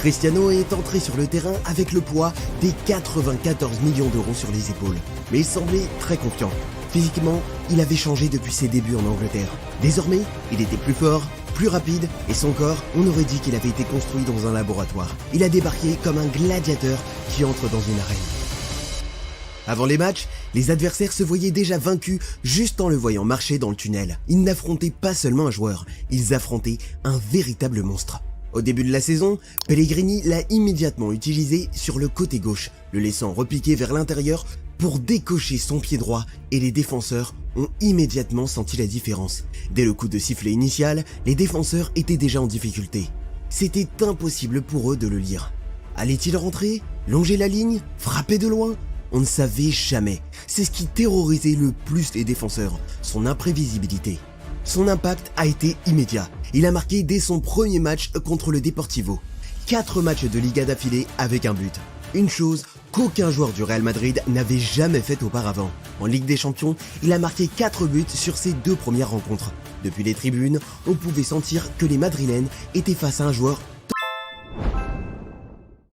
Cristiano est entré sur le terrain avec le poids des 94 millions d'euros sur les épaules, mais il semblait très confiant. Physiquement, il avait changé depuis ses débuts en Angleterre. Désormais, il était plus fort, plus rapide, et son corps, on aurait dit qu'il avait été construit dans un laboratoire. Il a débarqué comme un gladiateur qui entre dans une arène. Avant les matchs, les adversaires se voyaient déjà vaincus juste en le voyant marcher dans le tunnel. Ils n'affrontaient pas seulement un joueur, ils affrontaient un véritable monstre. Au début de la saison, Pellegrini l'a immédiatement utilisé sur le côté gauche, le laissant repiquer vers l'intérieur pour décocher son pied droit, et les défenseurs ont immédiatement senti la différence. Dès le coup de sifflet initial, les défenseurs étaient déjà en difficulté. C'était impossible pour eux de le lire. Allait-il rentrer, longer la ligne, frapper de loin? On ne savait jamais. C'est ce qui terrorisait le plus les défenseurs, son imprévisibilité. Son impact a été immédiat. Il a marqué dès son premier match contre le Deportivo. 4 matchs de Liga d'affilée avec un but. Une chose qu'aucun joueur du Real Madrid n'avait jamais faite auparavant. En Ligue des Champions, il a marqué 4 buts sur ses 2 premières rencontres. Depuis les tribunes, on pouvait sentir que les Madrilènes étaient face à un joueur